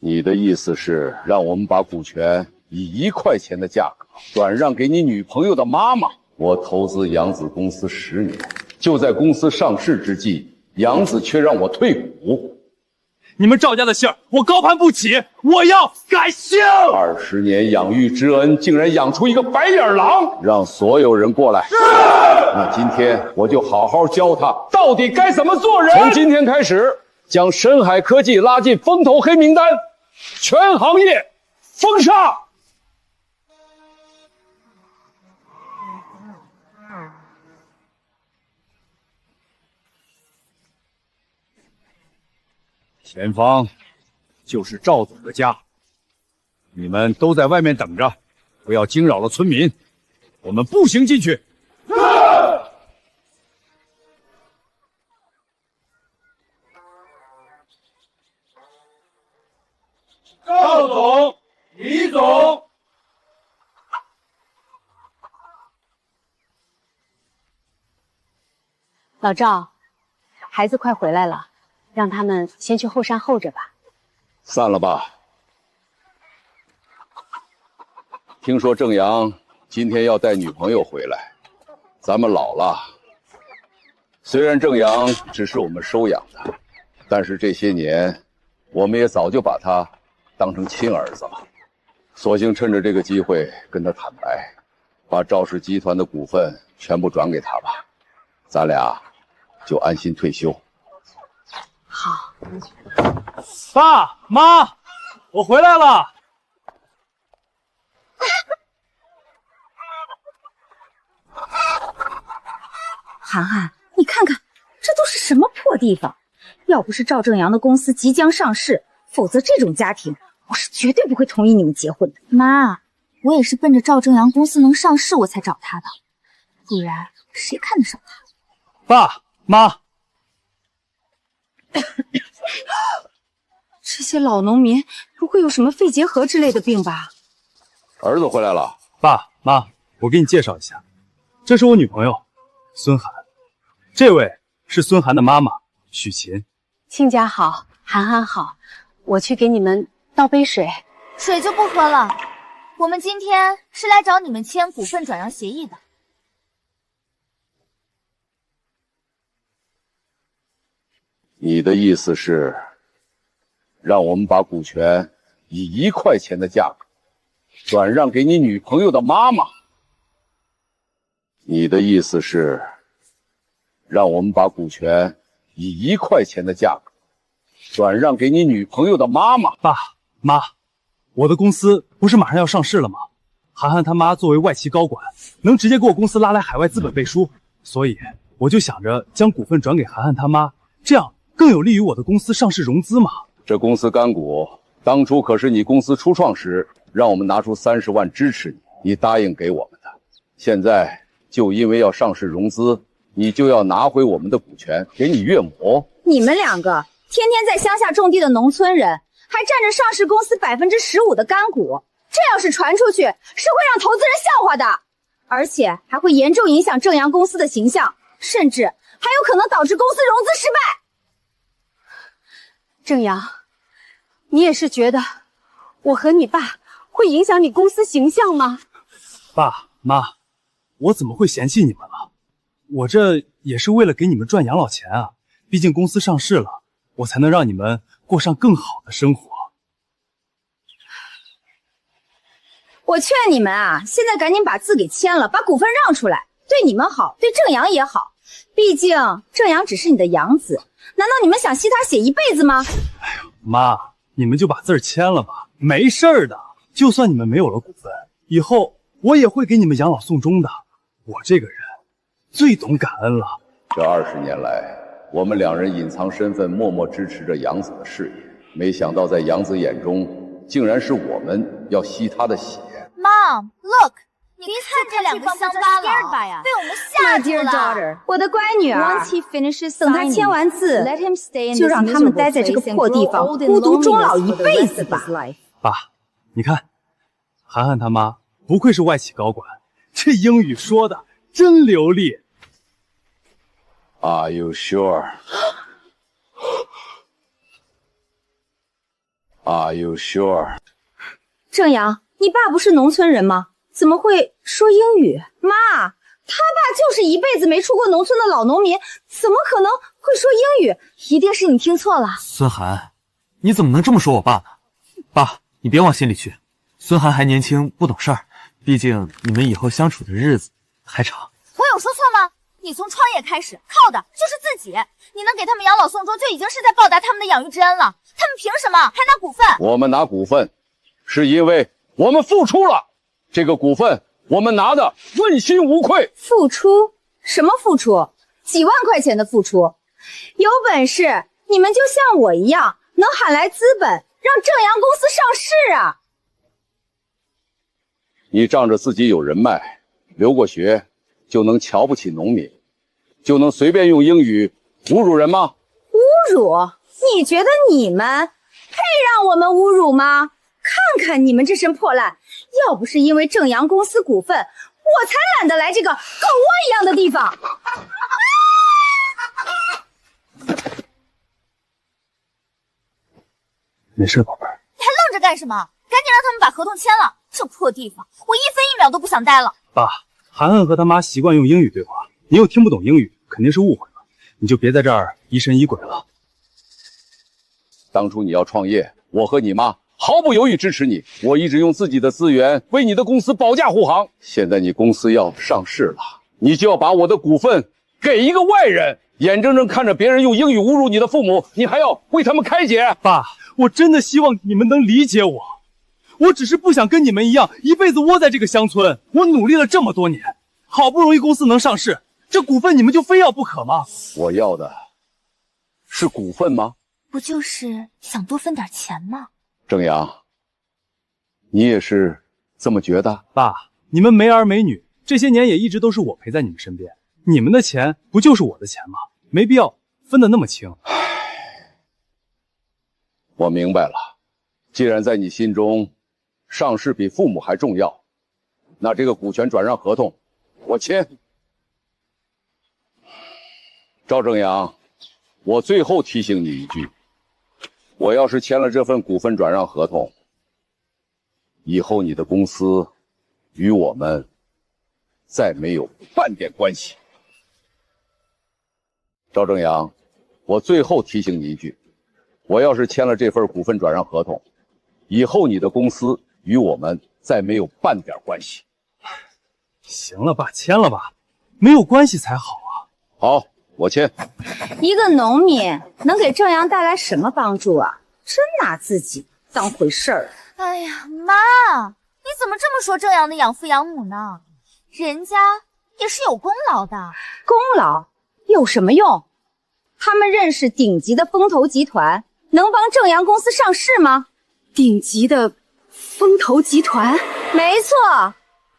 你的意思是让我们把股权以1块钱的价格转让给你女朋友的妈妈？我投资扬子公司10年，就在公司上市之际，扬子却让我退股。你们赵家的姓儿，我高攀不起，我要改姓。20年养育之恩，竟然养出一个白眼狼，让所有人过来。是。那今天我就好好教他到底该怎么做人。从今天开始，将深海科技拉进风投黑名单，全行业封杀。前方就是赵总的家，你们都在外面等着，不要惊扰了村民。我们步行进去。赵总，李总，老赵，孩子快回来了。让他们先去后山候着吧。散了吧。听说郑阳今天要带女朋友回来，咱们老了。虽然郑阳只是我们收养的，但是这些年，我们也早就把他当成亲儿子了。索性趁着这个机会跟他坦白，把赵氏集团的股份全部转给他吧，咱俩就安心退休。好，爸妈，我回来了。涵涵，你看看，这都是什么破地方？要不是赵正阳的公司即将上市，否则这种家庭，我是绝对不会同意你们结婚的。妈，我也是奔着赵正阳公司能上市我才找他的，不然谁看得上他？爸妈。这些老农民不会有什么肺结核之类的病吧？儿子回来了。爸妈，我给你介绍一下，这是我女朋友孙涵，这位是孙涵的妈妈许琴。亲家好，涵涵好，我去给你们倒杯水。水就不喝了，我们今天是来找你们签股份转让协议的。你的意思是，让我们把股权以1块钱的价格转让给你女朋友的妈妈？你的意思是，让我们把股权以1块钱的价格转让给你女朋友的妈妈？爸妈，我的公司不是马上要上市了吗？涵涵他妈作为外企高管，能直接给我公司拉来海外资本背书，所以我就想着将股份转给涵涵他妈，这样更有利于我的公司上市融资嘛。这公司干股当初可是你公司初创时让我们拿出30万支持你，你答应给我们的。现在就因为要上市融资，你就要拿回我们的股权给你岳母？你们两个天天在乡下种地的农村人，还占着上市公司15%的干股，这要是传出去，是会让投资人笑话的，而且还会严重影响正阳公司的形象，甚至还有可能导致公司融资失败。正阳，你也是觉得我和你爸会影响你公司形象吗？爸妈，我怎么会嫌弃你们了？我这也是为了给你们赚养老钱啊，毕竟公司上市了，我才能让你们过上更好的生活。我劝你们啊，现在赶紧把字给签了，把股份让出来，对你们好，对正阳也好。毕竟正阳只是你的养子，难道你们想吸他血一辈子吗？哎呦，妈，你们就把字签了吧，没事儿的。就算你们没有了股份，以后我也会给你们养老送终的。我这个人最懂感恩了。这20年来，我们2人隐藏身份，默默支持着杨子的事业。没想到在杨子眼中，竟然是我们要吸他的血。Mom, look， 你看这2个乡巴佬被我们吓住了。 My dear daughter， 我的乖女儿， Once he finishes 等他签完字， let him stay in 就让他们待在这个破地方，孤独终老一辈子吧。爸，你看，涵涵他妈不愧是外企高管，这英语说的真流利。Are you sure? Are you sure？ 正阳，你爸不是农村人吗？怎么会说英语？妈，他爸就是一辈子没出过农村的老农民，怎么可能会说英语？一定是你听错了。孙涵，你怎么能这么说我爸呢？爸，你别往心里去。孙涵还年轻，不懂事儿，毕竟你们以后相处的日子还长。我有说错吗？你从创业开始，靠的就是自己。你能给他们养老送终，就已经是在报答他们的养育之恩了。他们凭什么还拿股份？我们拿股份，是因为我们付出了，这个股份我们拿的问心无愧。付出？什么付出？几万块钱的付出？有本事你们就像我一样，能喊来资本，让正阳公司上市啊！你仗着自己有人脉，留过学，就能瞧不起农民，就能随便用英语侮辱人吗？侮辱？你觉得你们配让我们侮辱吗？看看你们这身破烂，要不是因为正阳公司股份，我才懒得来这个狗窝一样的地方。没事，宝贝儿。你还愣着干什么？赶紧让他们把合同签了。这破地方，我一分一秒都不想待了。爸，涵涵和他妈习惯用英语对话，你又听不懂英语，肯定是误会了。你就别在这儿疑神疑鬼了。当初你要创业，我和你妈毫不犹豫支持你，我一直用自己的资源为你的公司保驾护航。现在你公司要上市了，你就要把我的股份给一个外人，眼睁睁看着别人用英语侮辱你的父母，你还要为他们开解？爸，我真的希望你们能理解我，我只是不想跟你们一样一辈子窝在这个乡村。我努力了这么多年，好不容易公司能上市，这股份你们就非要不可吗？我要的是股份吗？不就是想多分点钱吗？正阳，你也是这么觉得？爸，你们没儿没女，这些年也一直都是我陪在你们身边，你们的钱不就是我的钱吗？没必要分得那么清。我明白了，既然在你心中上市比父母还重要，那这个股权转让合同我签。赵正阳，我最后提醒你一句，我要是签了这份股份转让合同，以后你的公司与我们再没有半点关系。赵正阳，我最后提醒你一句，我要是签了这份股份转让合同，以后你的公司与我们再没有半点关系。行了，爸，签了吧，没有关系才好啊。好，我签。一个农民能给正阳带来什么帮助啊？真拿自己当回事儿。哎呀，妈，你怎么这么说正阳的养父养母呢？人家也是有功劳的。功劳有什么用？他们认识顶级的风投集团，能帮正阳公司上市吗？顶级的风投集团？没错，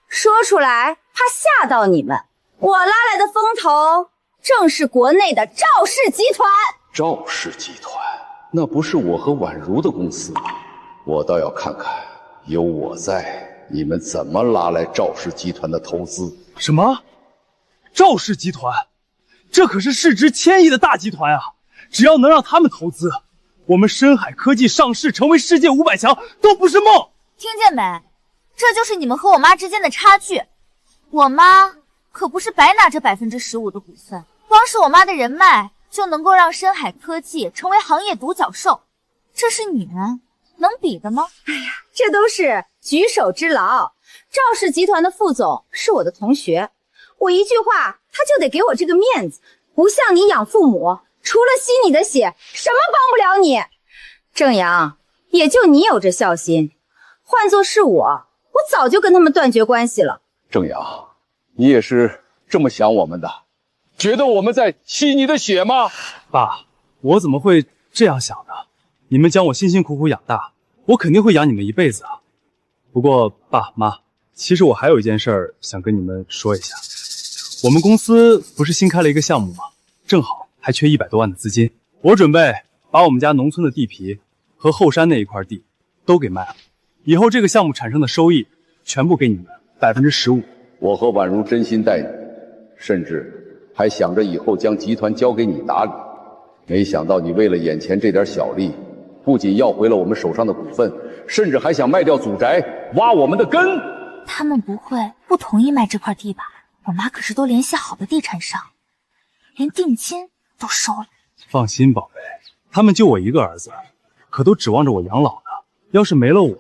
说出来怕吓到你们。我拉来的风投正是国内的赵氏集团。赵氏集团，那不是我和宛如的公司吗？我倒要看看，有我在，你们怎么拉来赵氏集团的投资？什么？赵氏集团？这可是市值1000亿的大集团啊！只要能让他们投资，我们深海科技上市成为世界500强都不是梦。听见没？这就是你们和我妈之间的差距。我妈可不是白拿这15%的股份，光是我妈的人脉就能够让深海科技成为行业独角兽，这是你们能比的吗？哎呀，这都是举手之劳。赵氏集团的副总是我的同学，我一句话他就得给我这个面子，不像你养父母，除了吸你的血，什么帮不了你。正阳，也就你有这孝心，换作是我早就跟他们断绝关系了。正阳，你也是这么想我们的？觉得我们在吸你的血吗？爸，我怎么会这样想呢？你们将我辛辛苦苦养大，我肯定会养你们一辈子啊。不过爸妈，其实我还有一件事儿想跟你们说一下。我们公司不是新开了一个项目吗？正好还缺100多万的资金，我准备把我们家农村的地皮和后山那一块地都给卖了，以后这个项目产生的收益全部给你们15%。我和宛如真心待你，甚至还想着以后将集团交给你打理，没想到你为了眼前这点小利，不仅要回了我们手上的股份，甚至还想卖掉祖宅，挖我们的根。他们不会不同意卖这块地吧？我妈可是都联系好的地产商，连定金都收了。放心，宝贝，他们就我一个儿子，可都指望着我养老呢。要是没了我，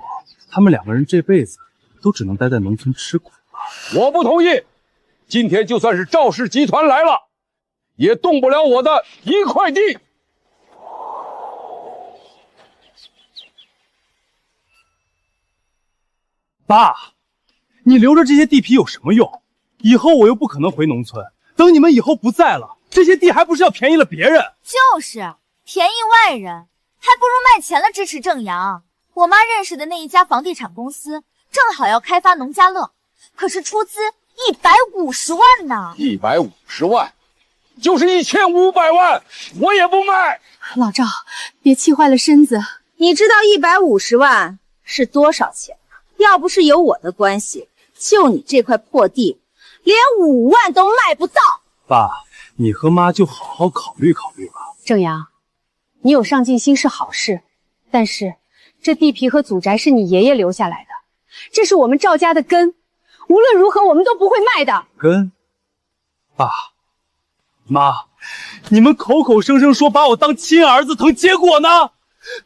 他们2个人这辈子都只能待在农村吃苦了。我不同意！今天就算是赵氏集团来了，也动不了我的一块地。爸，你留着这些地皮有什么用？以后我又不可能回农村，等你们以后不在了，这些地还不是要便宜了别人？就是便宜外人，还不如卖钱了支持正阳。我妈认识的那一家房地产公司正好要开发农家乐，可是出资150万呢。150万，就是1500万，我也不卖。老赵，别气坏了身子。你知道150万是多少钱吗？要不是有我的关系，就你这块破地，连5万都卖不到。爸，你和妈就好好考虑考虑吧。正阳，你有上进心是好事，但是这地皮和祖宅是你爷爷留下来的，这是我们赵家的根，无论如何我们都不会卖的。根，爸妈，你们口口声声说把我当亲儿子疼，结果呢？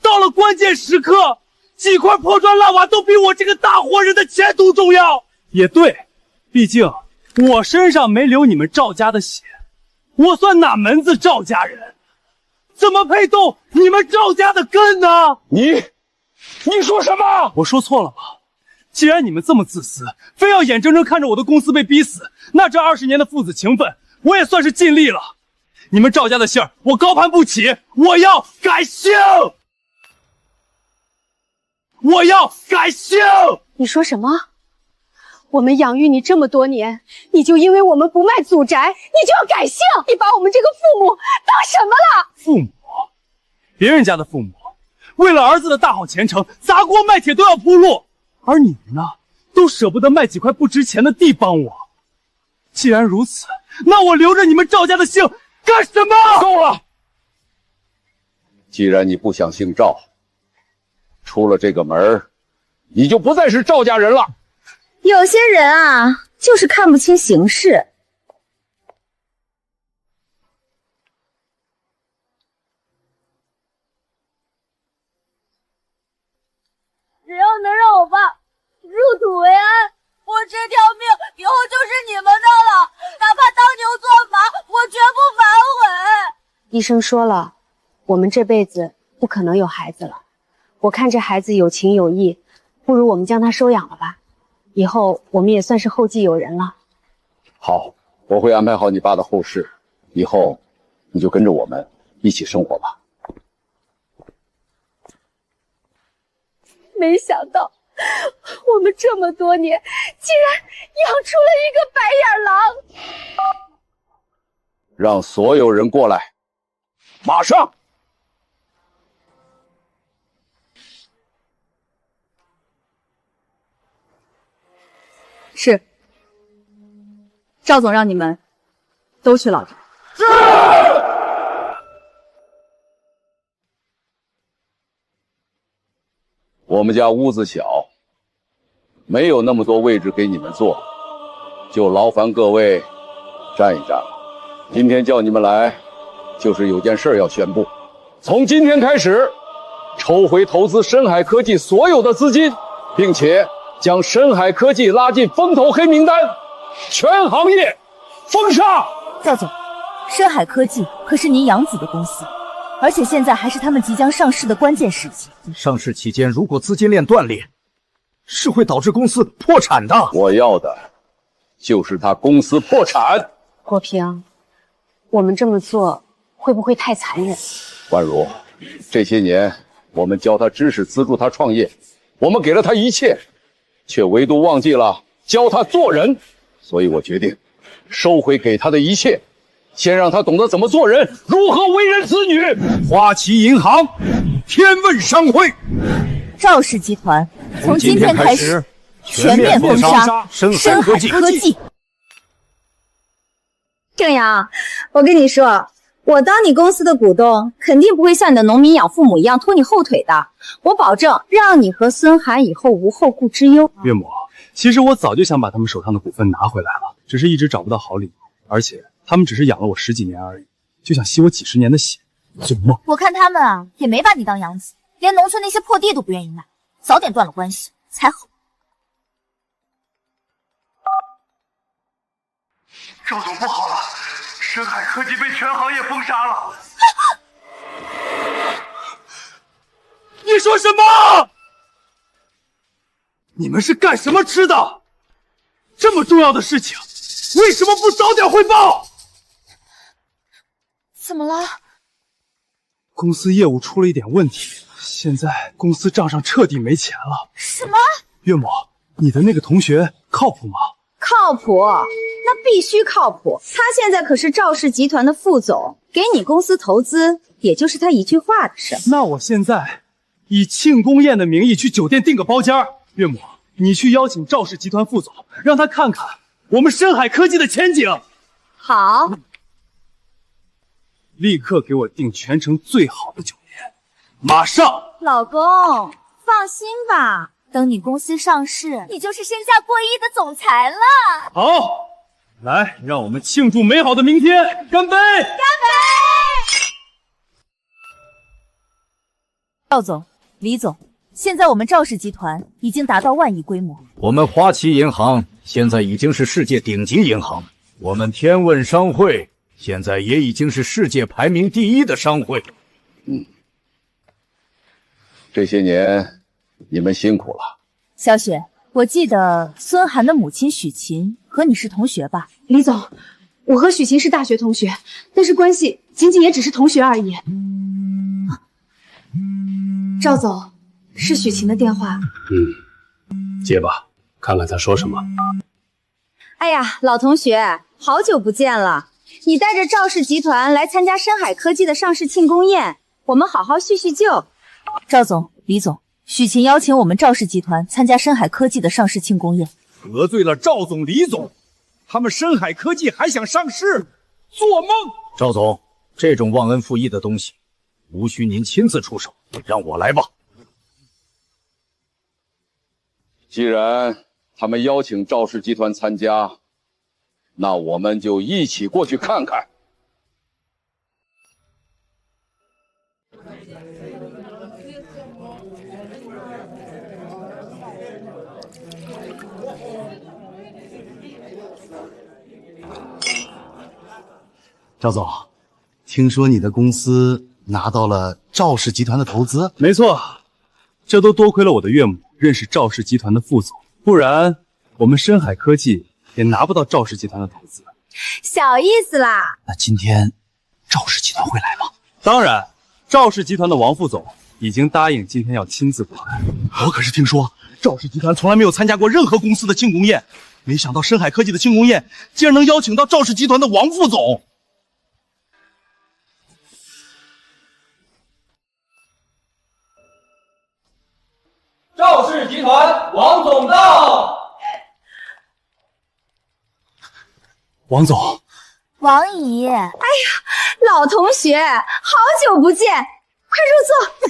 到了关键时刻，几块破砖烂瓦都比我这个大活人的前途重要。也对，毕竟我身上没流你们赵家的血，我算哪门子赵家人？怎么配动你们赵家的根呢？你说什么？我说错了吗？既然你们这么自私，非要眼睁睁看着我的公司被逼死，那这20年的父子情分，我也算是尽力了。你们赵家的姓儿，我高攀不起，我要改姓！我要改姓！你说什么？我们养育你这么多年，你就因为我们不卖祖宅，你就要改姓？你把我们这个父母当什么了？父母？别人家的父母，为了儿子的大好前程，砸锅卖铁都要铺路，而你们呢，都舍不得卖几块不值钱的地帮我。既然如此，那我留着你们赵家的姓干什么？够了！既然你不想姓赵，出了这个门，你就不再是赵家人了。有些人啊，就是看不清形势。只要能让我爸入土为安，我这条命以后就是你们的了。哪怕当牛做马，我绝不反悔。医生说了，我们这辈子不可能有孩子了。我看这孩子有情有义，不如我们将他收养了吧。以后我们也算是后继有人了。好，我会安排好你爸的后事，以后你就跟着我们一起生活吧。没想到我们这么多年竟然养出了一个白眼狼。让所有人过来，马上！是，赵总让你们都去老家。我们家屋子小，没有那么多位置给你们坐，就劳烦各位站一站。今天叫你们来，就是有件事要宣布。从今天开始，抽回投资深海科技所有的资金，并且将深海科技拉进风投黑名单，全行业封杀。赵总，深海科技可是您养子的公司，而且现在还是他们即将上市的关键时期。上市期间如果资金链断裂，是会导致公司破产的。我要的就是他公司破产。国平，我们这么做会不会太残忍？婉如，这些年我们教他知识，资助他创业，我们给了他一切，却唯独忘记了教他做人。所以我决定收回给他的一切，先让他懂得怎么做人，如何为人子女。花旗银行天问商会，赵氏集团从今天开始全面封杀深海科技。正阳，我跟你说，我当你公司的股东，肯定不会像你的农民养父母一样拖你后腿的。我保证让你和孙涵以后无后顾之忧。岳母，其实我早就想把他们手上的股份拿回来了，只是一直找不到好理由。而且他们只是养了我10几年而已，就想吸我几10年的血，做梦！我看他们啊，也没把你当养子，连农村那些破地都不愿意卖，早点断了关系才好。赵总不好了，深海科技被全行业封杀了。你说什么？你们是干什么吃的？这么重要的事情，为什么不早点汇报？怎么了？公司业务出了一点问题，现在公司账上彻底没钱了。什么？岳母，你的那个同学靠谱吗？靠谱，那必须靠谱。他现在可是赵氏集团的副总，给你公司投资，也就是他一句话的事。那我现在以庆功宴的名义去酒店订个包间。岳母，你去邀请赵氏集团副总，让他看看我们深海科技的前景。好，立刻给我订全城最好的酒店，马上！老公，放心吧，等你公司上市，你就是身价过亿的总裁了。好，来，让我们庆祝美好的明天，干杯！干杯！赵总、李总，现在我们赵氏集团已经达到万亿规模。我们花旗银行现在已经是世界顶级银行，我们天问商会现在也已经是世界排名第1的商会。这些年你们辛苦了。小雪，我记得孙涵的母亲许琴和你是同学吧？李总，我和许晴是大学同学，但是关系仅仅也只是同学而已。赵总，是许晴的电话。接吧，看看他说什么。哎呀，老同学，好久不见了！你带着赵氏集团来参加深海科技的上市庆功宴，我们好好叙叙旧。赵总、李总，许晴邀请我们赵氏集团参加深海科技的上市庆功宴。得罪了赵总、李总，他们深海科技还想上市？做梦！赵总，这种忘恩负义的东西，无需您亲自出手，让我来吧。既然他们邀请赵氏集团参加，那我们就一起过去看看。赵总，听说你的公司拿到了赵氏集团的投资？没错，这都多亏了我的岳母认识赵氏集团的副总，不然我们深海科技也拿不到赵氏集团的投资。小意思啦。那今天赵氏集团会来吗？当然，赵氏集团的王副总已经答应今天要亲自过来。我可是听说赵氏集团从来没有参加过任何公司的庆功宴，没想到深海科技的庆功宴竟然能邀请到赵氏集团的王副总。赵氏集团王总到。王总，王姨，哎呀，老同学，好久不见，快入座。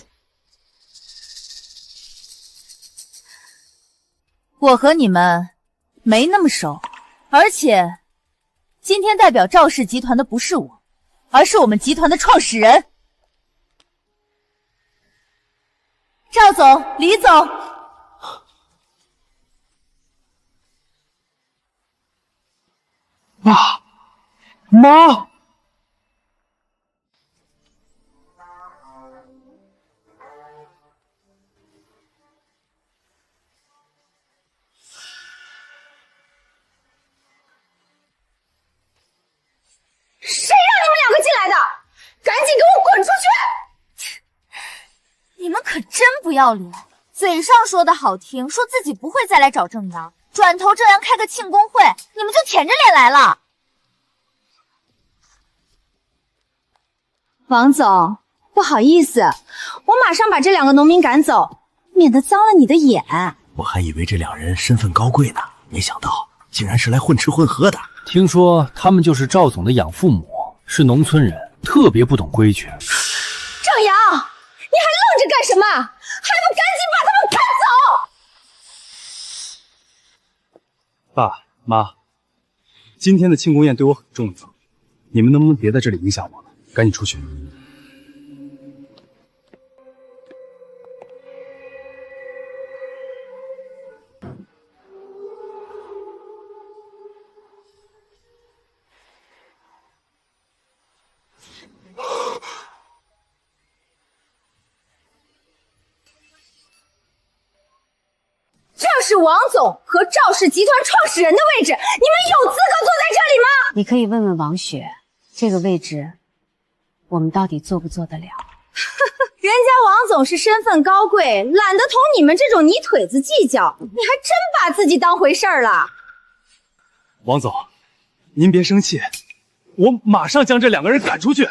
我和你们没那么熟，而且今天代表赵氏集团的不是我，而是我们集团的创始人赵总、李总。妈！谁让你们两个进来的？赶紧给我滚出去！你们可真不要脸，嘴上说的好听，说自己不会再来找正阳，转头正阳开个庆功会，你们就舔着脸来了。王总，不好意思，我马上把这两个农民赶走，免得脏了你的眼。我还以为这两人身份高贵呢，没想到竟然是来混吃混喝的。听说他们就是赵总的养父母，是农村人，特别不懂规矩。郑阳，你还愣着干什么？还不赶紧把他们赶走！爸妈，今天的庆功宴对我很重要，你们能不能别在这里影响我了？赶紧出去。这是王总和赵氏集团创始人的位置，你们有资格坐在这里吗？你可以问问王雪，这个位置我们到底做不做得了？人家王总是身份高贵，懒得同你们这种泥腿子计较，你还真把自己当回事儿了。王总，您别生气，我马上将这2个人赶出去。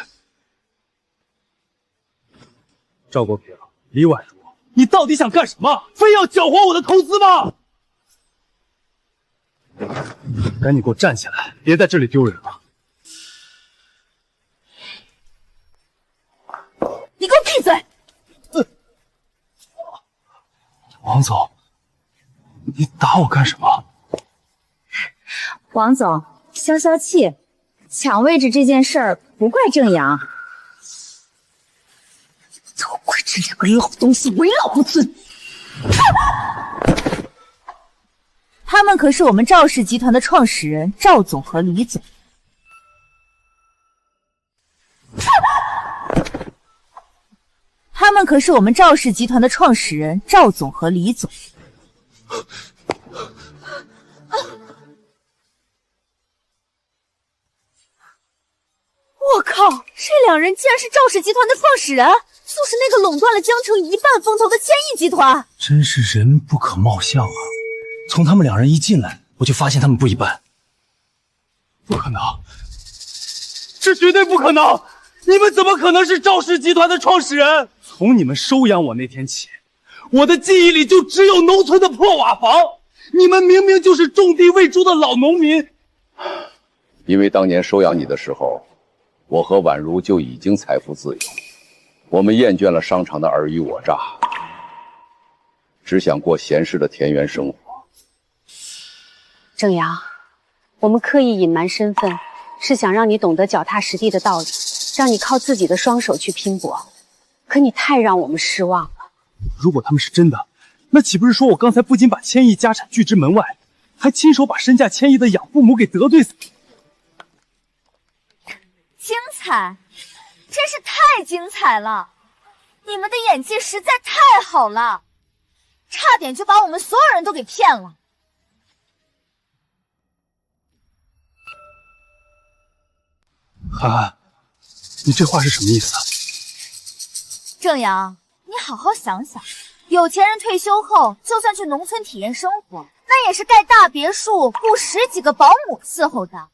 赵国平、李婉如，你到底想干什么？非要搅黄我的投资吗？赶紧给我站起来，别在这里丢人了。你给我闭嘴！王总，你打我干什么？王总，消消气，抢位置这件事儿不怪郑阳，都怪这2个老东西为老不尊。他们可是我们赵氏集团的创始人赵总和李总。他们可是我们赵氏集团的创始人赵总和李总。我靠，这2人竟然是赵氏集团的创始人，就是那个垄断了江城1半风头的千亿集团。真是人不可貌相啊！从他们2人一进来，我就发现他们不一般。不可能，这绝对不可能！你们怎么可能是赵氏集团的创始人？从你们收养我那天起，我的记忆里就只有农村的破瓦房。你们明明就是种地喂猪的老农民。因为当年收养你的时候，我和婉如就已经财富自由，我们厌倦了商场的尔虞我诈，只想过闲适的田园生活。郑阳，我们刻意隐瞒身份，是想让你懂得脚踏实地的道理，让你靠自己的双手去拼搏。可你太让我们失望了。如果他们是真的，那岂不是说我刚才不仅把千亿家产拒之门外，还亲手把身价千亿的养父母给得罪死？精彩，真是太精彩了！你们的演技实在太好了，差点就把我们所有人都给骗了。涵涵，你这话是什么意思啊？郑阳，你好好想想，有钱人退休后就算去农村体验生活，那也是盖大别墅，雇10几个保姆伺候的。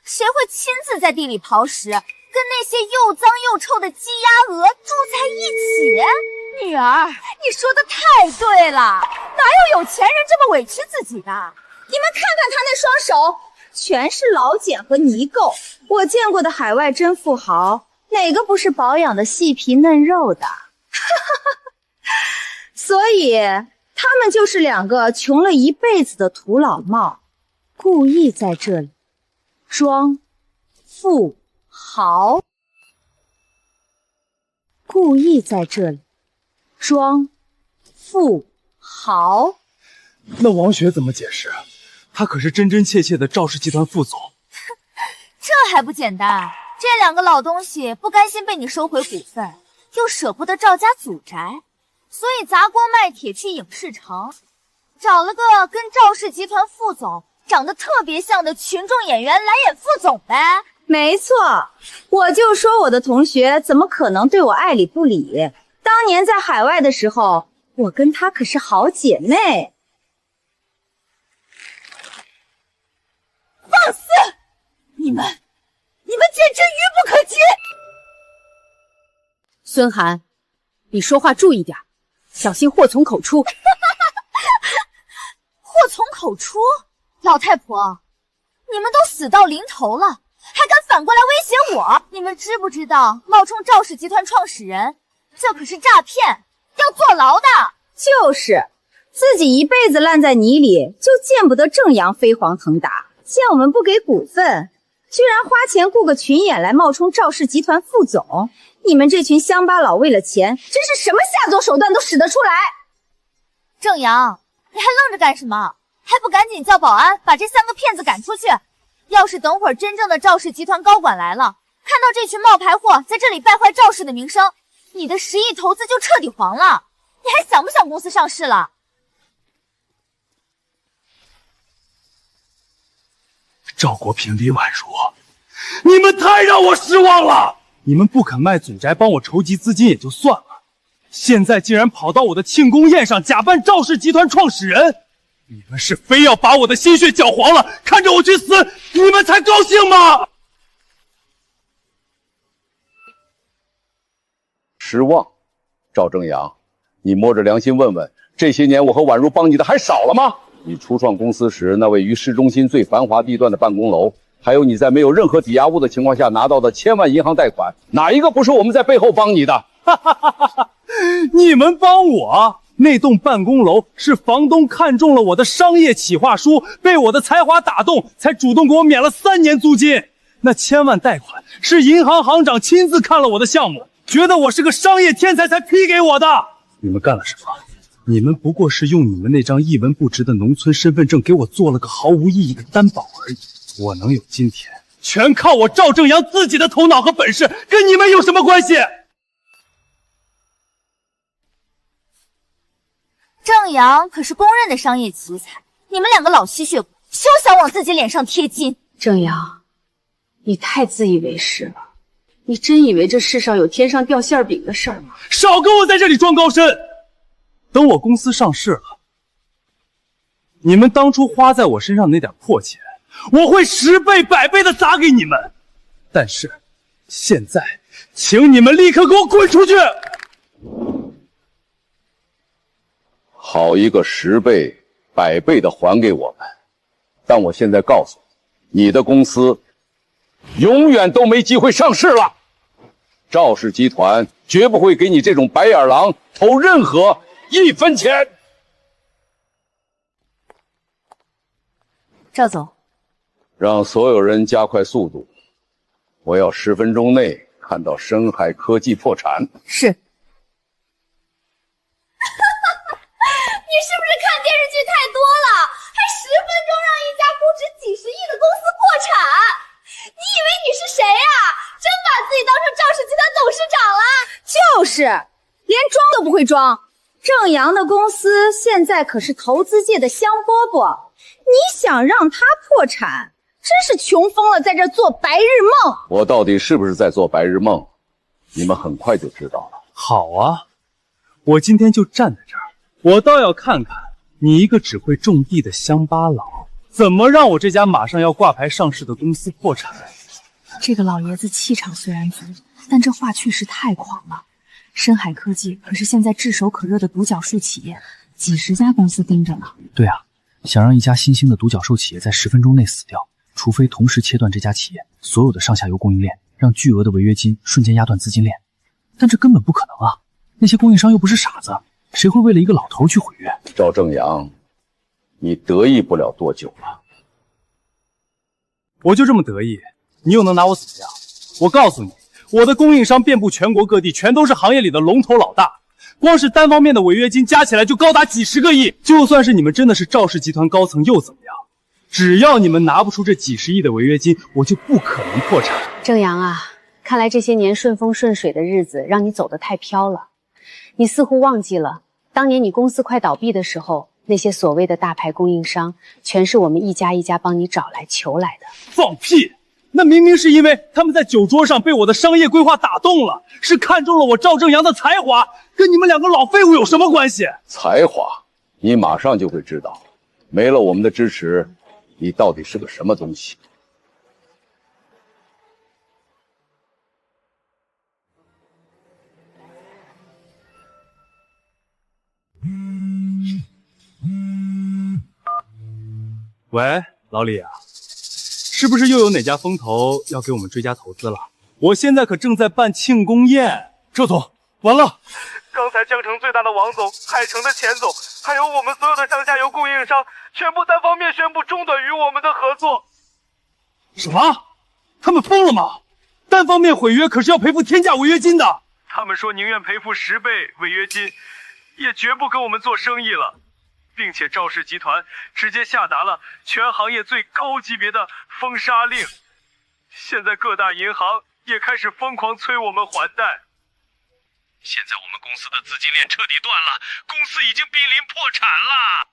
谁会亲自在地里刨食，跟那些又脏又臭的鸡鸭鹅住在一起？女儿，你说的太对了，哪有钱人这么委屈自己的？你们看看他那双手，全是老茧和泥垢。我见过的海外真富豪，哪个不是保养的细皮嫩肉的？所以他们就是2个穷了一辈子的土老帽，故意在这里装富豪，故意在这里装富豪。那王雪怎么解释？她可是真真切切的赵氏集团副总。这还不简单？这2个老东西不甘心被你收回股份，又舍不得赵家祖宅，所以砸锅卖铁去影视城，找了个跟赵氏集团副总长得特别像的群众演员来演副总呗。没错，我就说我的同学怎么可能对我爱理不理？当年在海外的时候，我跟她可是好姐妹。放肆！你们简直愚不可及！孙涵，你说话注意点，小心祸从口出。祸从口出？老太婆，你们都死到临头了，还敢反过来威胁我？你们知不知道，冒充赵氏集团创始人，这可是诈骗，要坐牢的。就是，自己一辈子烂在泥里，就见不得正阳飞黄腾达。见我们不给股份，居然花钱雇个群演来冒充赵氏集团副总。你们这群乡巴佬为了钱，真是什么下作手段都使得出来。正阳，你还愣着干什么？还不赶紧叫保安把这3个骗子赶出去！要是等会儿真正的赵氏集团高管来了，看到这群冒牌货在这里败坏赵氏的名声，你的10亿投资就彻底黄了。你还想不想公司上市了？赵国平、李婉如，你们太让我失望了！你们不肯卖祖宅帮我筹集资金也就算了，现在竟然跑到我的庆功宴上假扮赵氏集团创始人，你们是非要把我的心血搅黄了，看着我去死，你们才高兴吗？失望，赵正阳，你摸着良心问问，这些年我和婉如帮你的还少了吗？你初创公司时那位于市中心最繁华地段的办公楼，还有你在没有任何抵押物的情况下拿到的千万银行贷款，哪一个不是我们在背后帮你的？你们帮我？那栋办公楼是房东看中了我的商业企划书，被我的才华打动，才主动给我免了3年租金。那千万贷款是银行行长亲自看了我的项目，觉得我是个商业天才才批给我的。你们干了什么？你们不过是用你们那张一文不值的农村身份证给我做了个毫无意义的担保而已。我能有今天，全靠我赵正阳自己的头脑和本事，跟你们有什么关系？正阳可是公认的商业奇才，你们2个老吸血鬼，休想往自己脸上贴金。正阳，你太自以为是了，你真以为这世上有天上掉馅饼的事儿吗？少跟我在这里装高深！等我公司上市了，你们当初花在我身上的那点破钱，我会10倍100倍的砸给你们。但是现在，请你们立刻给我滚出去！好一个10倍100倍的还给我们！但我现在告诉你，你的公司永远都没机会上市了。赵氏集团绝不会给你这种白眼狼投任何1分钱。赵总，让所有人加快速度，我要10分钟内看到深海科技破产。是。你是不是看电视剧太多了？还10分钟让一家估值几十亿的公司破产？你以为你是谁啊？真把自己当成赵氏集团董事长了？就是，连装都不会装。正阳的公司现在可是投资界的香饽饽，你想让他破产，真是穷疯了，在这做白日梦。我到底是不是在做白日梦，你们很快就知道了。好啊，我今天就站在这儿，我倒要看看你一个只会种地的乡巴佬，怎么让我这家马上要挂牌上市的公司破产。这个老爷子气场虽然足，但这话确实太狂了。深海科技可是现在炙手可热的独角兽企业，几十家公司盯着呢。对啊，想让一家新兴的独角兽企业在10分钟内死掉，除非同时切断这家企业所有的上下游供应链，让巨额的违约金瞬间压断资金链。但这根本不可能啊！那些供应商又不是傻子，谁会为了一个老头去毁约？赵正阳，你得意不了多久了。我就这么得意，你又能拿我怎么样？我告诉你，我的供应商遍布全国各地，全都是行业里的龙头老大，光是单方面的违约金加起来就高达几十个亿。就算是你们真的是赵氏集团高层又怎么样？只要你们拿不出这几十亿的违约金，我就不可能破产。正阳啊，看来这些年顺风顺水的日子让你走得太飘了。你似乎忘记了，当年你公司快倒闭的时候，那些所谓的大牌供应商，全是我们一家一家帮你找来求来的。放屁！那明明是因为他们在酒桌上被我的商业规划打动了，是看中了我赵正阳的才华，跟你们2个老废物有什么关系？才华，你马上就会知道，没了我们的支持，你到底是个什么东西。喂，老李啊，是不是又有哪家风投要给我们追加投资了？我现在可正在办庆功宴。赵总，完了！刚才江城最大的王总、海城的钱总，还有我们所有的上下游供应商，全部单方面宣布中断与我们的合作。什么？他们疯了吗？单方面毁约可是要赔付天价违约金的。他们说宁愿赔付10倍违约金，也绝不跟我们做生意了，并且赵氏集团直接下达了全行业最高级别的封杀令。现在各大银行也开始疯狂催我们还贷。现在我们公司的资金链彻底断了，公司已经濒临破产了。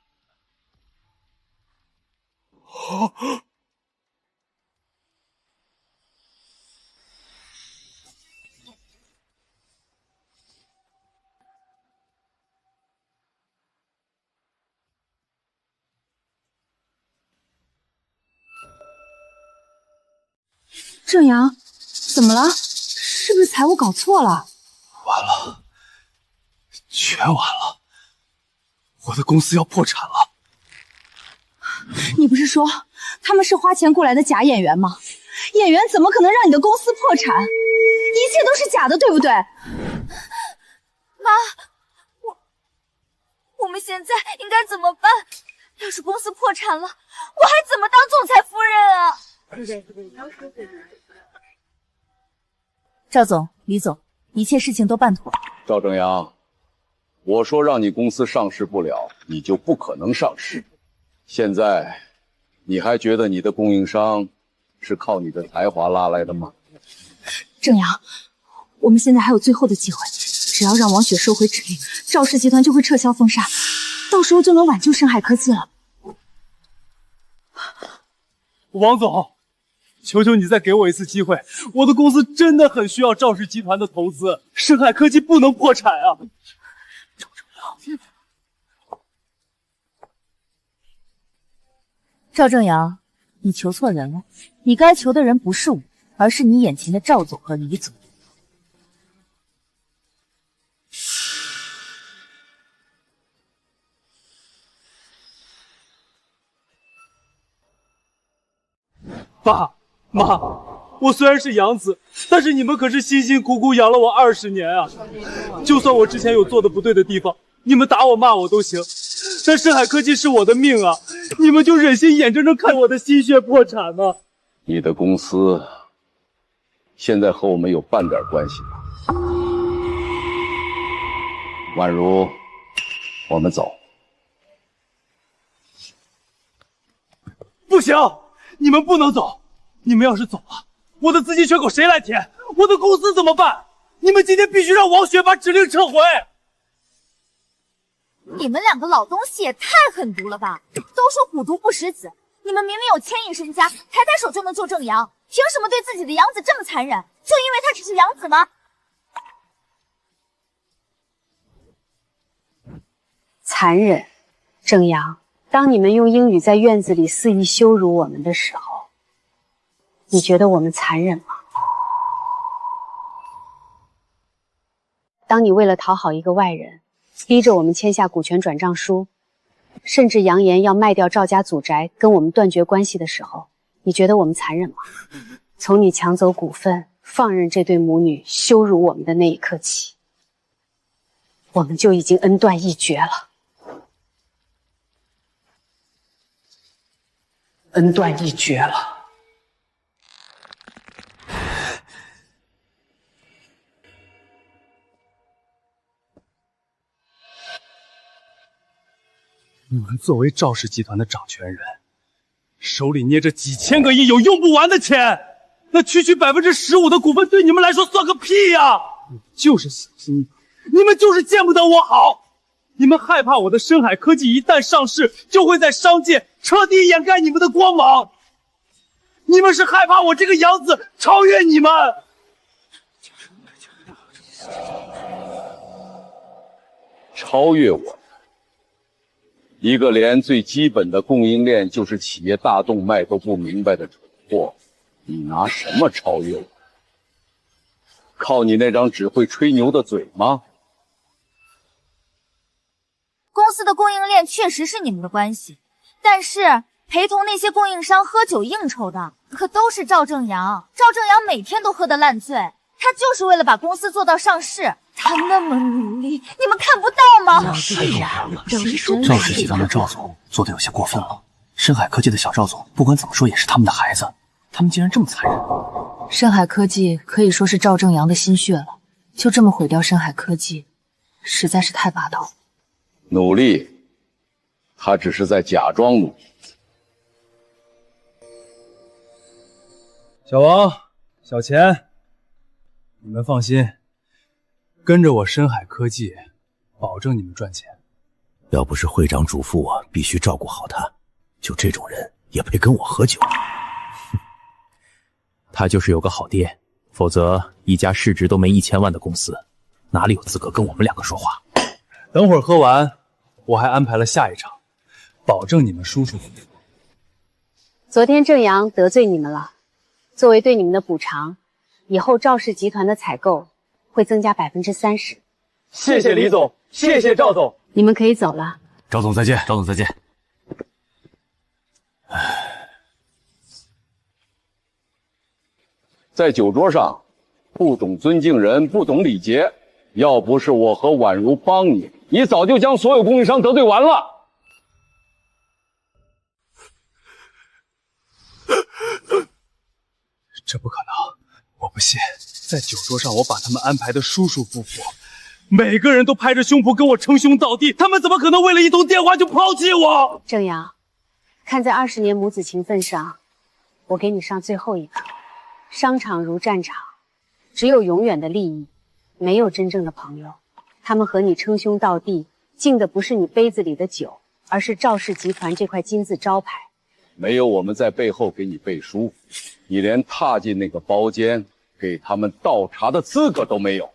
郑阳，怎么了？是不是财务搞错了？完了，全完了！我的公司要破产了。你不是说他们是花钱雇来的假演员吗？演员怎么可能让你的公司破产？一切都是假的，对不对？妈，我们现在应该怎么办？要是公司破产了，我还怎么当总裁夫人啊？赵总、李总，一切事情都办妥。赵正阳，我说让你公司上市不了，你就不可能上市。现在，你还觉得你的供应商是靠你的才华拉来的吗？郑阳，我们现在还有最后的机会，只要让王雪收回指令，赵氏集团就会撤销封杀，到时候就能挽救深海科技了。王总，求求你再给我一次机会，我的公司真的很需要赵氏集团的投资，深海科技不能破产啊！赵正阳，你求错人了，你该求的人不是我，而是你眼前的赵总和李总。爸妈，我虽然是养子，但是你们可是辛辛苦苦养了我20年啊！就算我之前有做的不对的地方，你们打我骂我都行，但深海科技是我的命啊！你们就忍心眼睁睁看我的心血破产吗？你的公司现在和我们有半点关系吗？宛如，我们走。不行！你们不能走！你们要是走了，我的资金缺口谁来填？我的公司怎么办？你们今天必须让王雪把指令撤回！你们两个老东西也太狠毒了吧！都说虎毒不食子，你们明明有千亿身家，抬手就能救正阳，凭什么对自己的养子这么残忍？就因为他只是养子吗？残忍，正阳。当你们用英语在院子里肆意羞辱我们的时候，你觉得我们残忍吗？当你为了讨好一个外人，逼着我们签下股权转账书，甚至扬言要卖掉赵家祖宅，跟我们断绝关系的时候，你觉得我们残忍吗？从你抢走股份，放任这对母女羞辱我们的那一刻起，我们就已经恩断义绝了。恩断义绝了。你们作为赵氏集团的掌权人，手里捏着几千个亿有用不完的钱，那区区15%的股份对你们来说算个屁呀！你就是小心眼，你们就是见不得我好。你们害怕我的深海科技一旦上市，就会在商界彻底掩盖你们的光芒。你们是害怕我这个养子超越你们。超越我？一个连最基本的供应链就是企业大动脉都不明白的蠢货，你拿什么超越我？靠你那张只会吹牛的嘴吗？公司的供应链确实是你们的关系，但是陪同那些供应商喝酒应酬的，可都是赵正阳。赵正阳每天都喝得烂醉，他就是为了把公司做到上市。他那么努力，你们看不到吗？太过分了！赵氏集团的赵总做的有些过分了。深海科技的小赵总，不管怎么说也是他们的孩子，他们竟然这么残忍。深海科技可以说是赵正阳的心血了，就这么毁掉深海科技，实在是太霸道了。努力，他只是在假装努力。小王、小钱，你们放心，跟着我深海科技，保证你们赚钱。要不是会长嘱咐我必须照顾好他，就这种人也配跟我喝酒？他就是有个好爹，否则一家市值都没1000万的公司，哪里有资格跟我们2个说话？等会儿喝完，我还安排了下一场，保证你们舒舒服服。昨天正阳得罪你们了，作为对你们的补偿，以后赵氏集团的采购会增加30%。谢谢李总，谢谢赵总。你们可以走了。赵总再见，赵总再见。在酒桌上，不懂尊敬人，不懂礼节。要不是我和婉如帮你，你早就将所有供应商得罪完了。这不可能，我不信。在酒桌上，我把他们安排的舒舒服服，每个人都拍着胸脯跟我称兄道弟，他们怎么可能为了一通电话就抛弃我？正阳，看在20年母子情分上，我给你上最后一课。商场如战场，只有永远的利益，没有真正的朋友。他们和你称兄道弟，敬的不是你杯子里的酒，而是赵氏集团这块金字招牌。没有我们在背后给你背书，你连踏进那个包间给他们倒茶的资格都没有。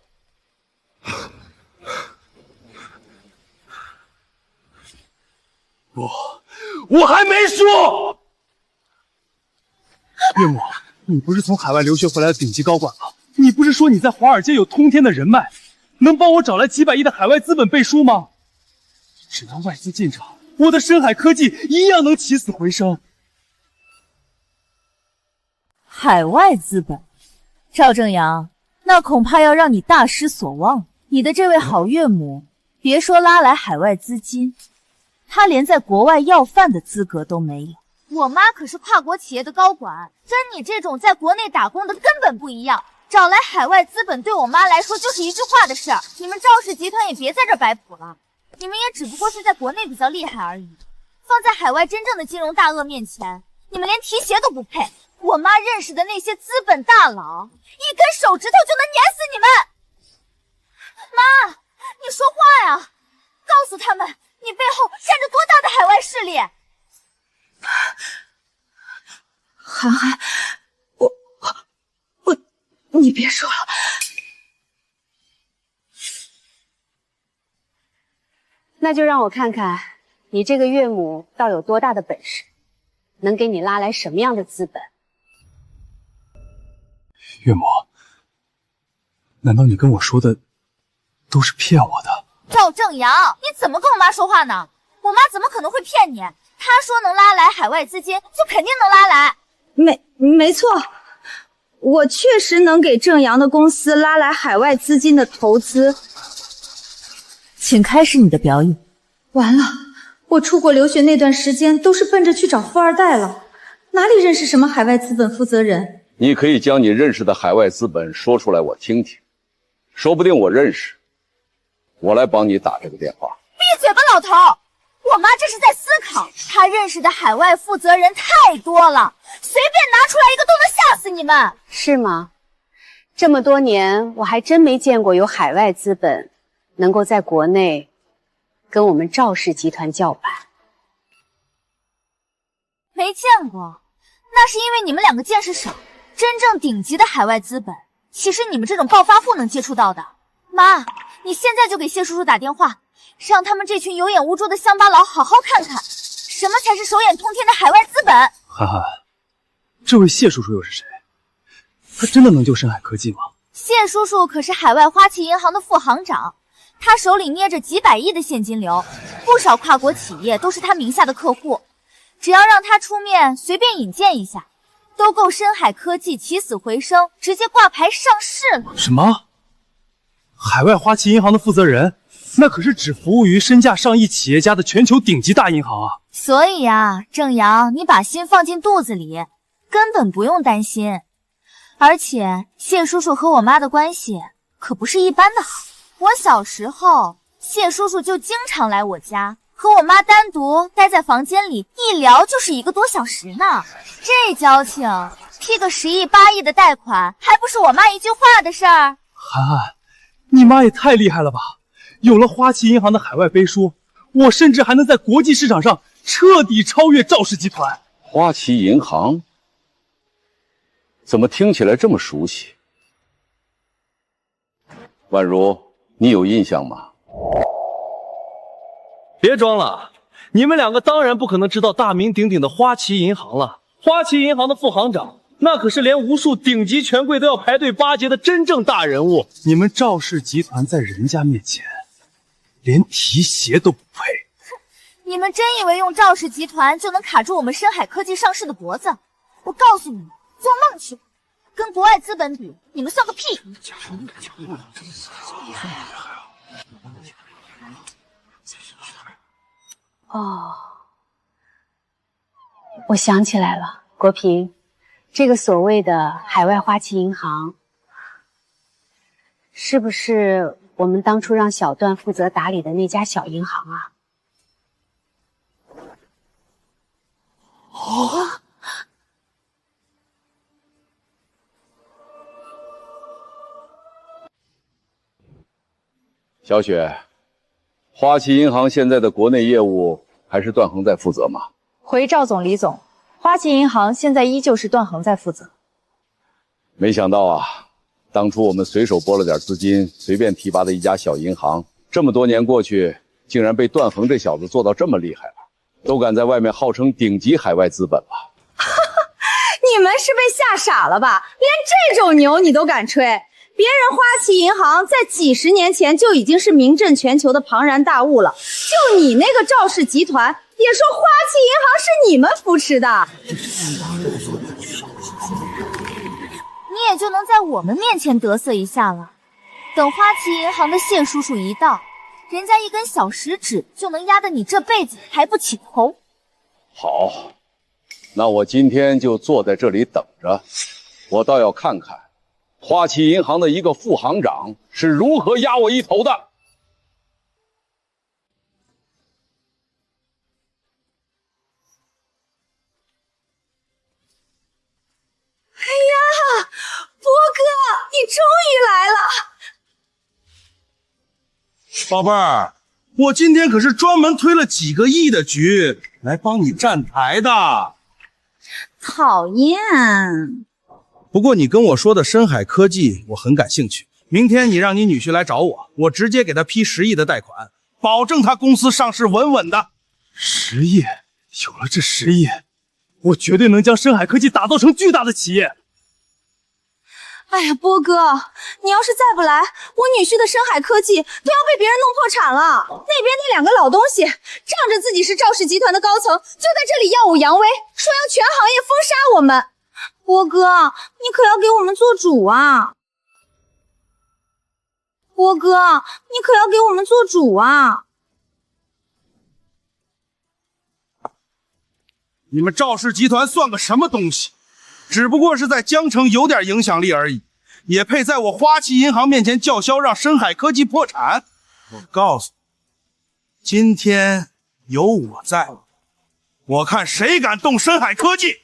我还没说。岳母，你不是从海外留学回来的顶级高管吗？你不是说你在华尔街有通天的人脉，能帮我找来几百亿的海外资本背书吗？只要外资进场，我的深海科技一样能起死回生。海外资本，赵正阳，那恐怕要让你大失所望。你的这位好岳母，别说拉来海外资金，她连在国外要饭的资格都没有。我妈可是跨国企业的高管，跟你这种在国内打工的根本不一样。找来海外资本对我妈来说就是一句话的事儿。你们赵氏集团也别在这摆谱了，你们也只不过是在国内比较厉害而已。放在海外真正的金融大鳄面前，你们连提鞋都不配。我妈认识的那些资本大佬，一根手指头就能碾死你们。妈，你说话呀！告诉他们，你背后站着多大的海外势力。涵涵，你别说了。那就让我看看你这个岳母倒有多大的本事，能给你拉来什么样的资本。岳母，难道你跟我说的都是骗我的？赵正阳，你怎么跟我妈说话呢？我妈怎么可能会骗你？她说能拉来海外资金，就肯定能拉来。没错，我确实能给正阳的公司拉来海外资金的投资。请开始你的表演。完了，我出国留学那段时间都是奔着去找富二代了，哪里认识什么海外资本负责人？你可以将你认识的海外资本说出来我听听，说不定我认识，我来帮你打这个电话。闭嘴吧老头，我妈这是在思考，她认识的海外负责人太多了，随便拿出来一个都能吓死你们。是吗？这么多年我还真没见过有海外资本能够在国内跟我们赵氏集团叫板。没见过，那是因为你们两个见识少。真正顶级的海外资本，岂是你们这种暴发户能接触到的？妈，你现在就给谢叔叔打电话，让他们这群有眼无珠的乡巴佬好好看看，什么才是手眼通天的海外资本。涵涵，这位谢叔叔又是谁？他真的能救深海科技吗？谢叔叔可是海外花旗银行的副行长，他手里捏着几百亿的现金流，不少跨国企业都是他名下的客户。只要让他出面随便引荐一下，都够深海科技起死回生，直接挂牌上市了。什么？海外花旗银行的负责人，那可是只服务于身价上亿企业家的全球顶级大银行啊！所以啊，正阳，你把心放进肚子里，根本不用担心。而且谢叔叔和我妈的关系可不是一般的好。我小时候，谢叔叔就经常来我家，和我妈单独待在房间里，一聊就是1个多小时呢。这交情，批个10亿8亿的贷款，还不是我妈一句话的事儿？涵涵，你妈也太厉害了吧！有了花旗银行的海外背书，我甚至还能在国际市场上彻底超越赵氏集团。花旗银行怎么听起来这么熟悉？宛如，你有印象吗？别装了，你们2个当然不可能知道大名鼎鼎的花旗银行了。花旗银行的副行长，那可是连无数顶级权贵都要排队巴结的真正大人物。你们赵氏集团在人家面前，连提鞋都不配。你们真以为用赵氏集团就能卡住我们深海科技上市的脖子？我告诉你们，做梦去！跟国外资本比，你们算个屁！哦，我想起来了，国平，这个所谓的海外花旗银行，是不是我们当初让小段负责打理的那家小银行啊？哦，小雪，花旗银行现在的国内业务还是段恒在负责吗？回赵总、李总，花旗银行现在依旧是段恒在负责。没想到啊，当初我们随手拨了点资金，随便提拔的一家小银行，这么多年过去，竟然被段恒这小子做到这么厉害了，都敢在外面号称顶级海外资本了。你们是被吓傻了吧？连这种牛你都敢吹？别人花旗银行在几10年前就已经是名震全球的庞然大物了，就你那个赵氏集团也说花旗银行是你们扶持的，你也就能在我们面前得瑟一下了。等花旗银行的谢叔叔一到，人家一根小食指就能压得你这辈子抬不起头。好，那我今天就坐在这里等着，我倒要看看花旗银行的一个副行长是如何压我一头的。哎呀，波哥，你终于来了！宝贝儿，我今天可是专门推了几个亿的局来帮你站台的。讨厌。不过你跟我说的深海科技，我很感兴趣。明天你让你女婿来找我，我直接给他批10亿的贷款，保证他公司上市稳稳的。10亿，有了这10亿，我绝对能将深海科技打造成巨大的企业。哎呀，波哥，你要是再不来，我女婿的深海科技都要被别人弄破产了。那边那2个老东西仗着自己是赵氏集团的高层，就在这里耀武扬威，说要全行业封杀我们。波哥，你可要给我们做主啊！波哥，你可要给我们做主啊！你们赵氏集团算个什么东西？只不过是在江城有点影响力而已，也配在我花旗银行面前叫嚣让深海科技破产？我告诉你，今天有我在，我看谁敢动深海科技。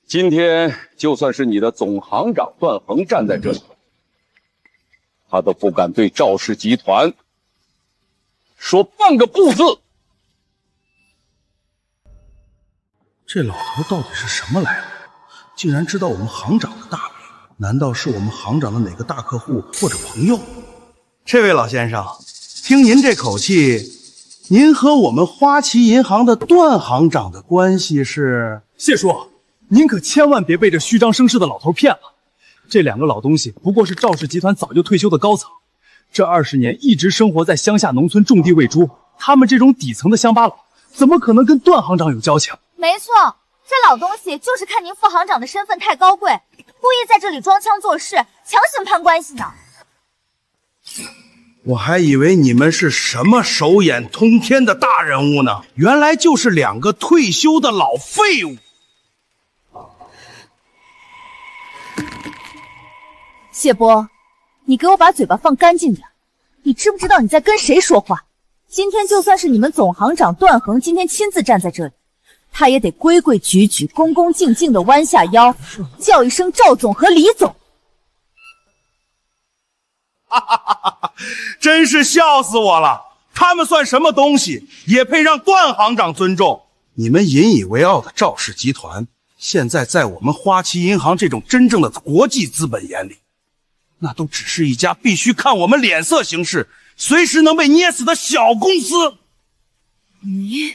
今天就算是你的总行长段恒站在这里，他都不敢对赵氏集团说半个不字。这老头到底是什么来路？竟然知道我们行长的大名？难道是我们行长的哪个大客户或者朋友？这位老先生，听您这口气，您和我们花旗银行的段行长的关系是？谢叔，您可千万别被这虚张声势的老头骗了。这2个老东西不过是赵氏集团早就退休的高层，这20年一直生活在乡下农村种地喂猪，他们这种底层的乡巴佬，怎么可能跟段行长有交情？没错，这老东西就是看您副行长的身份太高贵，故意在这里装腔作势，强行攀关系呢。我还以为你们是什么手眼通天的大人物呢，原来就是2个退休的老废物。谢波，你给我把嘴巴放干净点。你知不知道你在跟谁说话？今天就算是你们总行长段衡今天亲自站在这里，他也得规规矩矩、恭恭敬敬的弯下腰，叫一声赵总和李总。哈哈哈哈！真是笑死我了！他们算什么东西，也配让段行长尊重？你们引以为傲的赵氏集团，现在在我们花旗银行这种真正的国际资本眼里，那都只是一家必须看我们脸色行事，随时能被捏死的小公司。你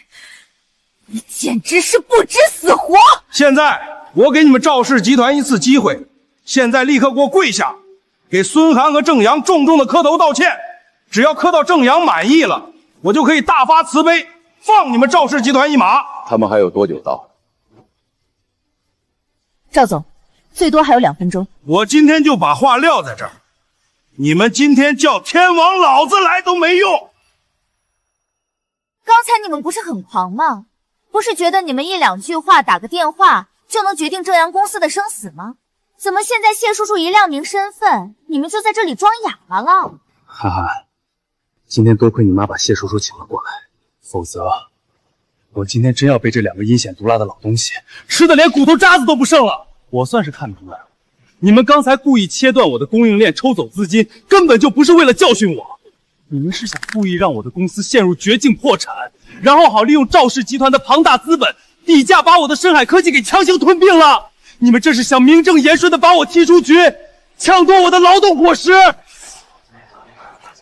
简直是不知死活！现在我给你们赵氏集团一次机会，现在立刻给我跪下，给孙涵和郑阳重重的磕头道歉。只要磕到郑阳满意了，我就可以大发慈悲，放你们赵氏集团一马。他们还有多久到？赵总，最多还有2分钟。我今天就把话撂在这儿，你们今天叫天王老子来都没用。刚才你们不是很狂吗？不是觉得你们1、2句话打个电话就能决定正阳公司的生死吗？怎么现在谢叔叔一亮明身份，你们就在这里装哑巴了？涵涵，今天多亏你妈把谢叔叔请了过来，否则我今天真要被这2个阴险毒辣的老东西吃的连骨头渣子都不剩了。我算是看明白了，你们刚才故意切断我的供应链，抽走资金，根本就不是为了教训我，你们是想故意让我的公司陷入绝境破产，然后好利用赵氏集团的庞大资本底价把我的深海科技给强行吞并了。你们这是想名正言顺的把我踢出局，抢夺我的劳动果实。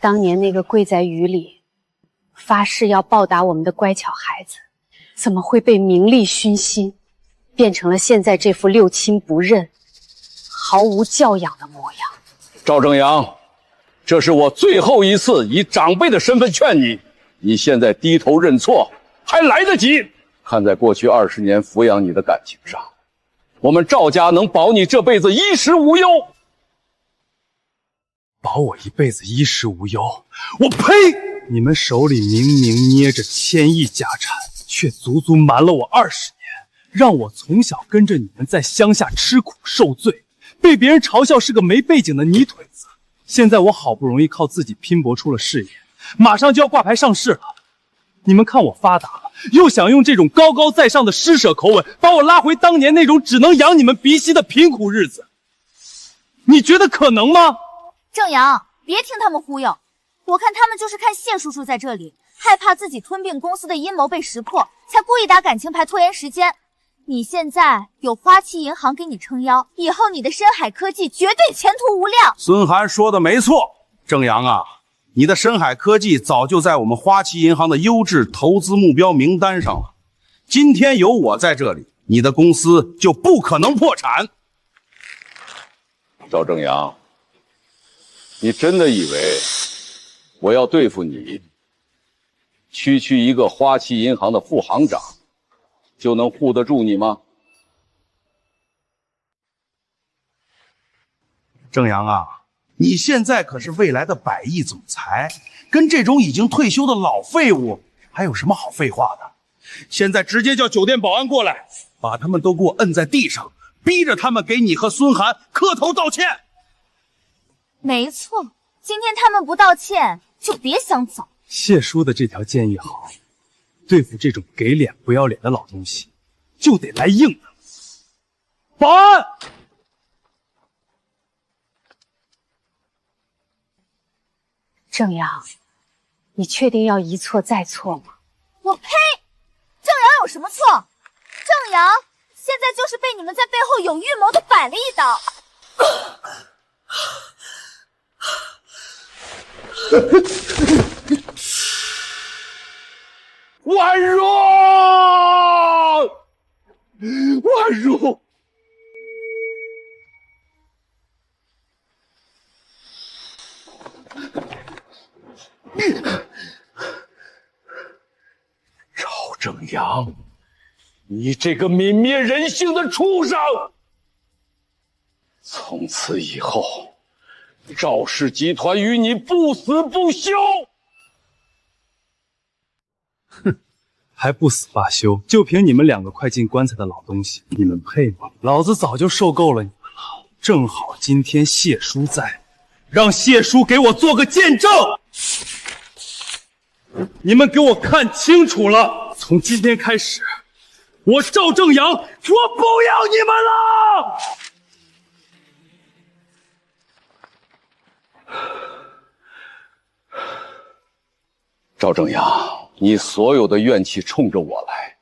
当年那个跪在雨里发誓要报答我们的乖巧孩子，怎么会被名利熏心，变成了现在这副六亲不认、毫无教养的模样？赵正阳，这是我最后一次以长辈的身份劝你，你现在低头认错还来得及。看在过去20年抚养你的感情上，我们赵家能保你这辈子衣食无忧。保我一辈子衣食无忧？我呸！你们手里明明捏着1000亿家产，却足足瞒了我20年，让我从小跟着你们在乡下吃苦受罪，被别人嘲笑是个没背景的泥腿子。现在我好不容易靠自己拼搏出了事业，马上就要挂牌上市了，你们看我发达了，又想用这种高高在上的施舍口吻把我拉回当年那种只能养你们鼻息的贫苦日子，你觉得可能吗？正阳，别听他们忽悠，我看他们就是看谢叔叔在这里，害怕自己吞并公司的阴谋被识破，才故意打感情牌拖延时间。你现在有花旗银行给你撑腰，以后你的深海科技绝对前途无量。孙涵说的没错，正阳啊，你的深海科技早就在我们花旗银行的优质投资目标名单上了。今天有我在这里，你的公司就不可能破产。赵正阳，你真的以为我要对付你，区区一个花旗银行的副行长就能护得住你吗？正阳啊，你现在可是未来的100亿总裁，跟这种已经退休的老废物还有什么好废话的？现在直接叫酒店保安过来，把他们都给我摁在地上，逼着他们给你和孙涵磕头道歉。没错，今天他们不道歉就别想走。谢叔的这条建议好，对付这种给脸不要脸的老东西，就得来硬的。保安，正阳，你确定要一错再错吗？我呸！正阳有什么错？正阳现在就是被你们在背后有预谋的摆了一刀。婉如，婉如，正阳，你这个泯灭人性的畜生！从此以后，赵氏集团与你不死不休！哼，还不死罢休？就凭你们两个快进棺材的老东西，你们配吗？老子早就受够了你们了。正好今天谢叔在，让谢叔给我做个见证。你们给我看清楚了，从今天开始，我赵正阳，我不要你们了！赵正阳，你所有的怨气冲着我来，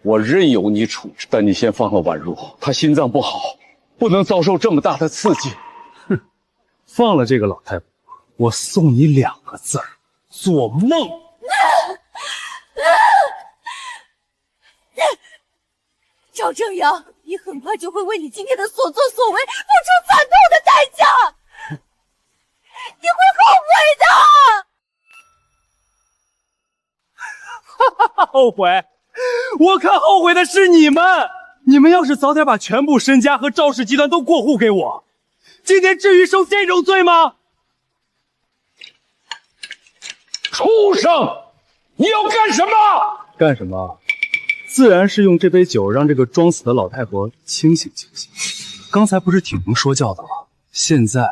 我任由你处置。但你先放了婉如，她心脏不好，不能遭受这么大的刺激。哼，放了这个老太婆，我送你2个字儿：做梦。赵正阳，你很快就会为你今天的所作所为付出惨痛的代价，你会后悔的。后悔？我看后悔的是你们！你们要是早点把全部身家和赵氏集团都过户给我，今天至于受这种罪吗？畜生！你要干什么？干什么？自然是用这杯酒让这个装死的老太婆清醒清醒。刚才不是挺能说教的吗？现在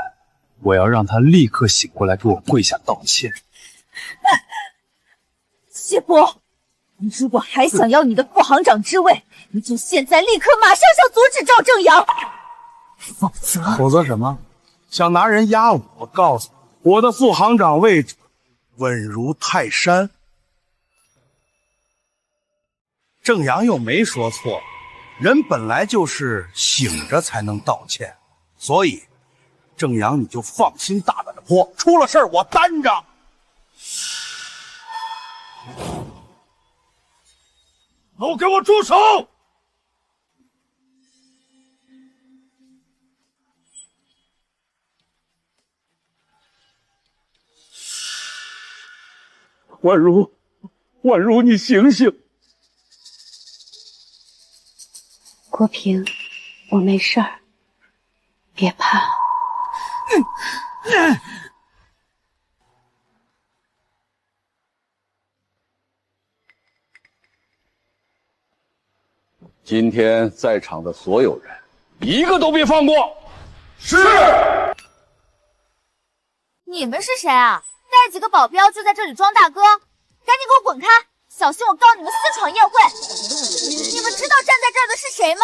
我要让她立刻醒过来，给我跪下道歉。谢波，你如果还想要你的副行长之位，你就现在立刻马上阻止赵正阳，否则什么？想拿人压我？我告诉你，我的副行长位置稳如泰山。正阳又没说错，人本来就是醒着才能道歉，所以正阳你就放心大胆的泼，出了事儿我担着。都给我住手！婉如，婉如，你醒醒！国平，我没事儿，别怕。今天在场的所有人，一个都别放过！是。你们是谁啊？带几个保镖就在这里装大哥，赶紧给我滚开！小心我告你们私闯宴会！你们知道站在这儿的是谁吗？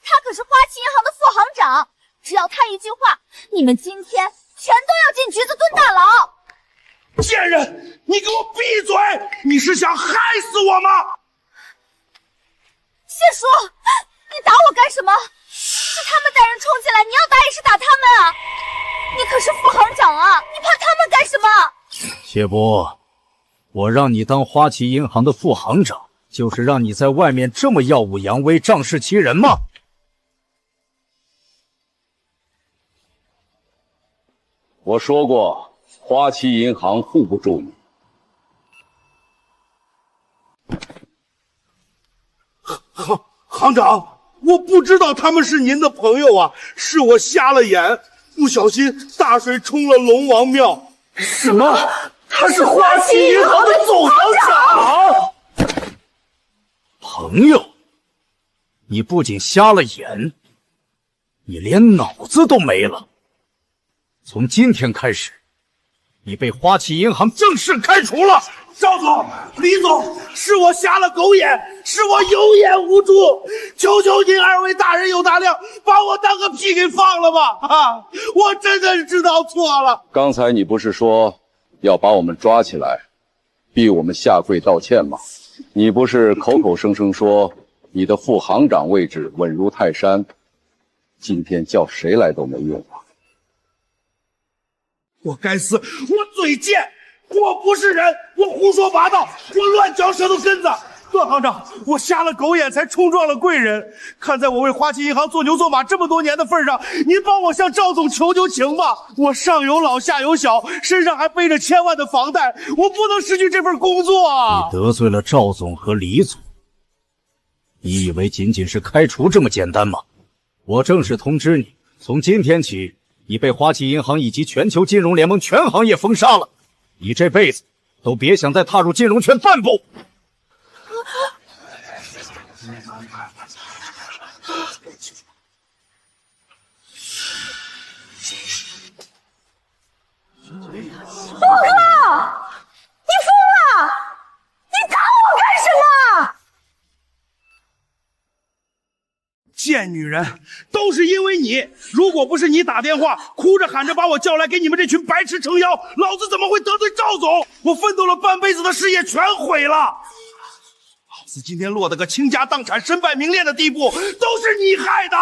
他可是花旗银行的副行长，只要他一句话，你们今天全都要进局子蹲大牢！贱人，你给我闭嘴！你是想害死我吗？谢叔，你打我干什么？是他们带人冲进来，你要打也是打他们啊！你可是副行长啊，你怕他们干什么？谢波，我让你当花旗银行的副行长，就是让你在外面这么耀武扬威、仗势欺人吗？我说过，花旗银行护不住你。行长，我不知道他们是您的朋友啊，是我瞎了眼，不小心大水冲了龙王庙。什么？他是花旗银行的总行长？朋友？你不仅瞎了眼，你连脑子都没了。从今天开始，你被花旗银行正式开除了。赵总、李总，是我瞎了狗眼，是我有眼无珠，求求您二位大人有大量，把我当个屁给放了吧！啊，我真的知道错了。刚才你不是说要把我们抓起来，逼我们下跪道歉吗？你不是口口声声说你的副行长位置稳如泰山，今天叫谁来都没用啊！我该死，我嘴贱。我不是人，我胡说八道，我乱嚼舌头根子，段行长，我瞎了狗眼才冲撞了贵人。看在我为花旗银行做牛做马这么多年的份上，您帮我向赵总求求情吧。我上有老下有小，身上还背着1000万的房贷，我不能失去这份工作啊！你得罪了赵总和李总，你以为仅仅是开除这么简单吗？我正式通知你，从今天起，你被花旗银行以及全球金融联盟全行业封杀了。你这辈子都别想再踏入金融圈半步。波哥，你疯了！你打我干什么？贱女人，都是因为你！如果不是你打电话哭着喊着把我叫来给你们这群白痴撑腰，老子怎么会得罪赵总？我奋斗了半辈子的事业全毁了！老子今天落得个倾家荡产、身败名裂的地步，都是你害的！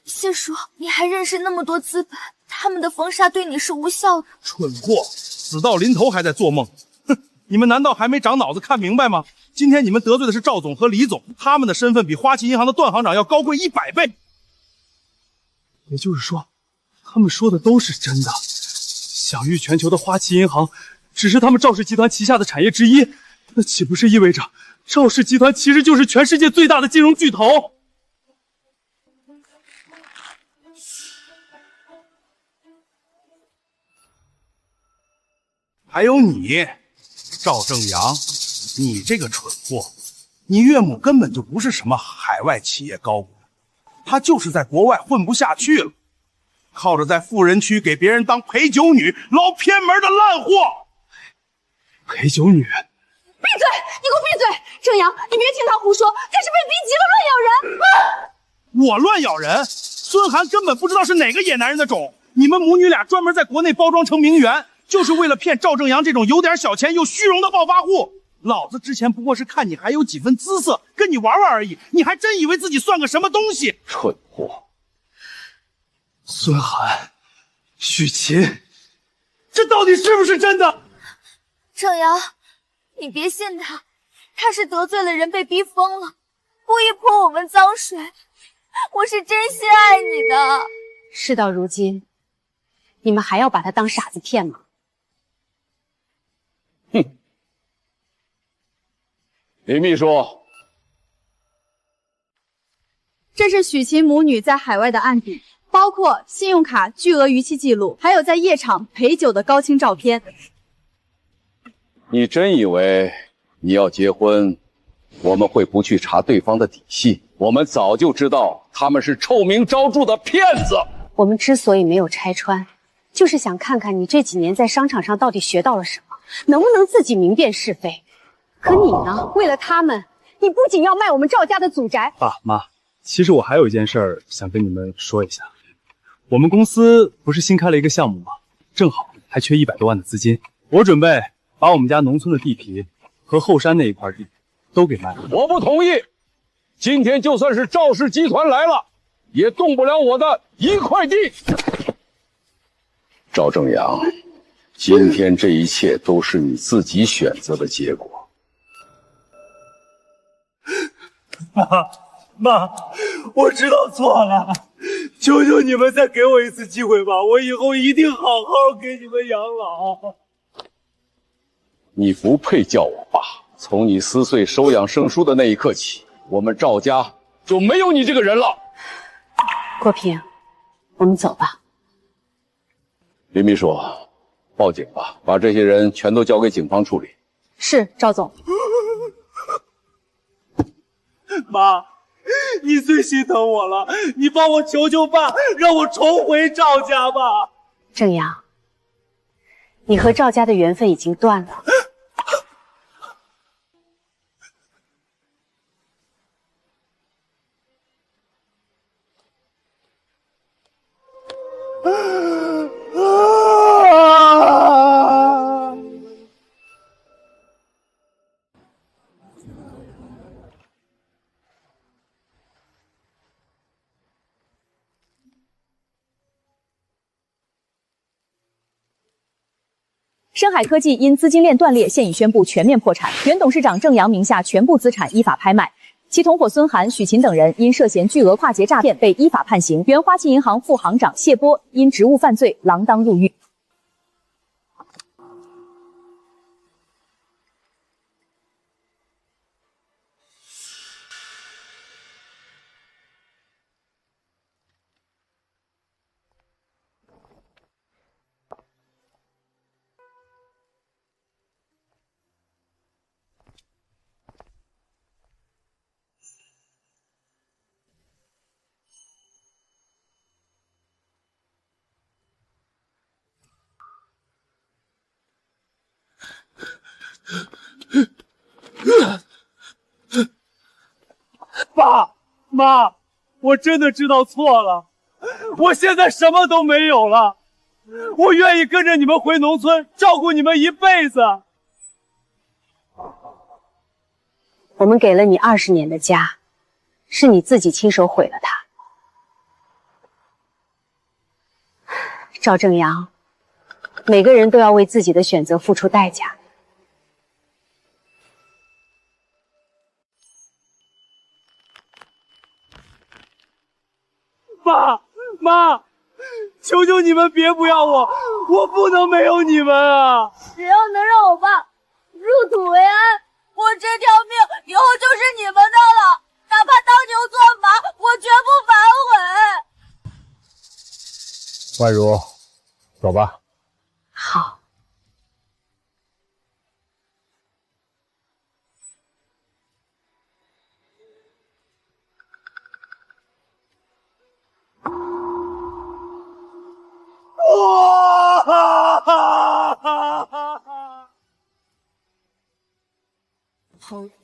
谢叔，你还认识那么多资本，他们的封杀对你是无效的。蠢货，死到临头还在做梦！哼，你们难道还没长脑子看明白吗？今天你们得罪的是赵总和李总，他们的身份比花旗银行的段行长要高贵100倍。也就是说，他们说的都是真的。享誉全球的花旗银行，只是他们赵氏集团旗下的产业之一，那岂不是意味着赵氏集团其实就是全世界最大的金融巨头？还有你，赵正阳，你这个蠢货，你岳母根本就不是什么海外企业高管，她就是在国外混不下去了，靠着在富人区给别人当陪酒女捞偏门的烂货。陪酒女？闭嘴！你给我闭嘴！正阳，你别听他胡说，他是被逼急了，乱咬人。我乱咬人？孙涵根本不知道是哪个野男人的种，你们母女俩专门在国内包装成名媛，就是为了骗赵正阳这种有点小钱又虚荣的暴发户。老子之前不过是看你还有几分姿色，跟你玩玩而已，你还真以为自己算个什么东西？蠢货！孙涵、许晴，这到底是不是真的？正阳，你别信他，他是得罪了人被逼疯了，故意泼我们脏水。我是真心爱你的。事到如今，你们还要把他当傻子骗吗？哼！李秘书，这是许晴母女在海外的案底，包逾信用卡巨额逾期记录，还有在夜场陪酒的高清照片。你真以为你要结婚，我们会不去查对方的底细？我们早就知道他们是臭名昭著的骗子。我们之所以没有拆穿，就是想看看你这几年在商场上到底学到了什么，能不能自己明辨是非。可你呢？为了他们，你不仅要卖我们赵家的祖宅。爸妈，其实我还有一件事儿想跟你们说一下。我们公司不是新开了一个项目吗？正好还缺100多万的资金，我准备把我们家农村的地皮和后山那一块地都给卖了。我不同意！今天就算是赵氏集团来了，也动不了我的一块地。赵正阳，今天这一切都是你自己选择的结果。妈，我知道错了，求求你们再给我一次机会吧，我以后一定好好给你们养老。你不配叫我爸。从你撕碎收养生疏的那一刻起，我们赵家就没有你这个人了。郭平，我们走吧。林秘书，报警吧，把这些人全都交给警方处理。是，赵总。妈，你最心疼我了，你帮我求求爸，让我重回赵家吧。正阳，你和赵家的缘分已经断了。深海科技因资金链断裂，现已宣布全面破产，原董事长郑阳名下全部资产依法拍卖。其同伙孙涵、许勤等人因涉嫌巨额跨劫诈骗被依法判刑。原花旗银行副行长谢波因职务犯罪锒铛入狱。爸妈，我真的知道错了，我现在什么都没有了，我愿意跟着你们回农村，照顾你们一辈子。我们给了你20年的家，是你自己亲手毁了它。赵正阳，每个人都要为自己的选择付出代价。爸妈，求求你们别不要我，我不能没有你们啊！只要能让我爸入土为安，我这条命以后就是你们的了。哪怕当牛做马，我绝不反悔。万如，走吧。好。好。